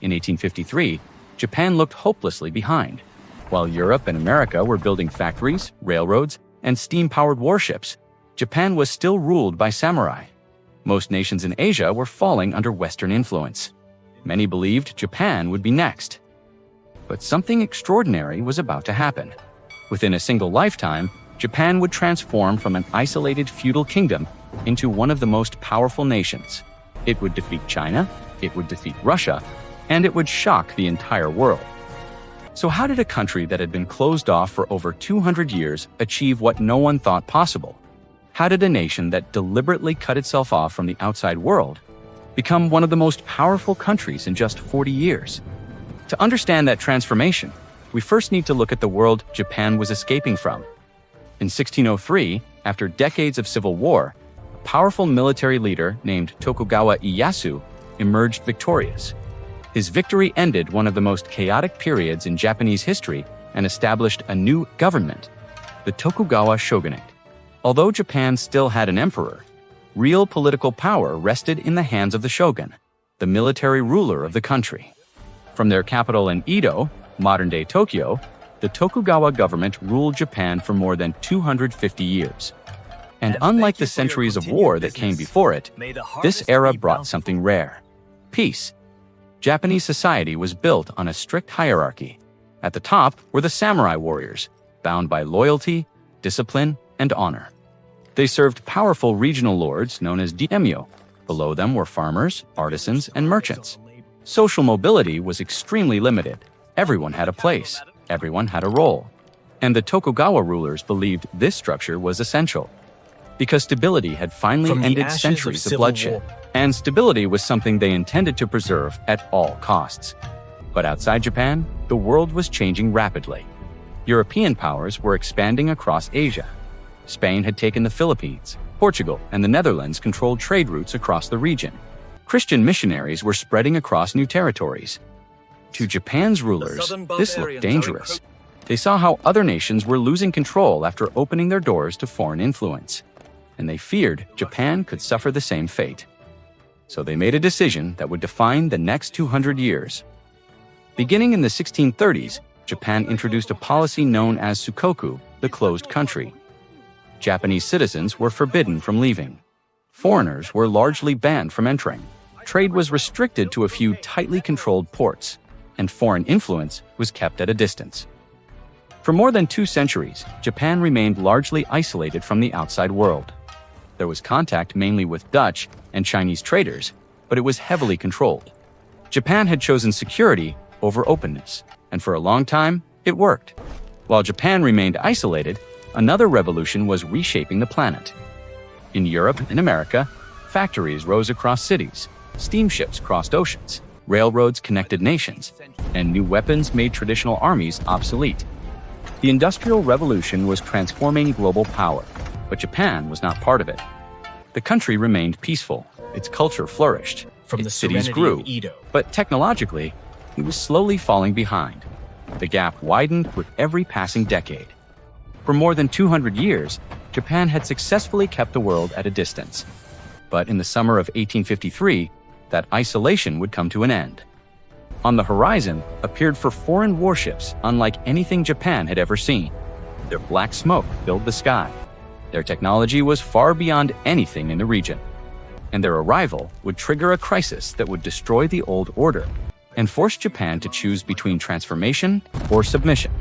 In 1853, Japan looked hopelessly behind. While Europe and America were building factories, railroads, and steam-powered warships, Japan was still ruled by samurai. Most nations in Asia were falling under Western influence. Many believed Japan would be next. But something extraordinary was about to happen. Within a single lifetime, Japan would transform from an isolated feudal kingdom into one of the most powerful nations. It would defeat China, it would defeat Russia, and it would shock the entire world. So how did a country that had been closed off for over 200 years achieve what no one thought possible? How did a nation that deliberately cut itself off from the outside world become one of the most powerful countries in just 40 years? To understand that transformation, we first need to look at the world Japan was escaping from. In 1603, after decades of civil war, a powerful military leader named Tokugawa Ieyasu emerged victorious. His victory ended one of the most chaotic periods in Japanese history and established a new government, the Tokugawa Shogunate. Although Japan still had an emperor, real political power rested in the hands of the shogun, the military ruler of the country. From their capital in Edo, modern-day Tokyo, the Tokugawa government ruled Japan for more than 250 years. And unlike the centuries of war that came before it, this era brought something rare: peace. Japanese society was built on a strict hierarchy. At the top were the samurai warriors, bound by loyalty, discipline, and honor. They served powerful regional lords known as daimyo. Below them were farmers, artisans, and merchants. Social mobility was extremely limited. Everyone had a place, everyone had a role. And the Tokugawa rulers believed this structure was essential, because stability had finally ended centuries of bloodshed. And stability was something they intended to preserve at all costs. But outside Japan, the world was changing rapidly. European powers were expanding across Asia. Spain had taken the Philippines, Portugal and the Netherlands controlled trade routes across the region. Christian missionaries were spreading across new territories. To Japan's rulers, this looked dangerous. They saw how other nations were losing control after opening their doors to foreign influence, and they feared Japan could suffer the same fate. So they made a decision that would define the next 200 years. Beginning in the 1630s, Japan introduced a policy known as Sakoku, the closed country. Japanese citizens were forbidden from leaving. Foreigners were largely banned from entering. Trade was restricted to a few tightly controlled ports, and foreign influence was kept at a distance. For more than 2 centuries, Japan remained largely isolated from the outside world. There was contact mainly with Dutch and Chinese traders, but it was heavily controlled. Japan had chosen security over openness, and for a long time, it worked. While Japan remained isolated, another revolution was reshaping the planet. In Europe and America, factories rose across cities, steamships crossed oceans, railroads connected nations, and new weapons made traditional armies obsolete. The Industrial Revolution was transforming global power, but Japan was not part of it. The country remained peaceful, its culture flourished, its cities grew, but technologically, it was slowly falling behind. The gap widened with every passing decade. For more than 200 years, Japan had successfully kept the world at a distance. But in the summer of 1853, that isolation would come to an end. On the horizon appeared foreign warships unlike anything Japan had ever seen. Their black smoke filled the sky. Their technology was far beyond anything in the region. And their arrival would trigger a crisis that would destroy the old order and force Japan to choose between transformation or submission.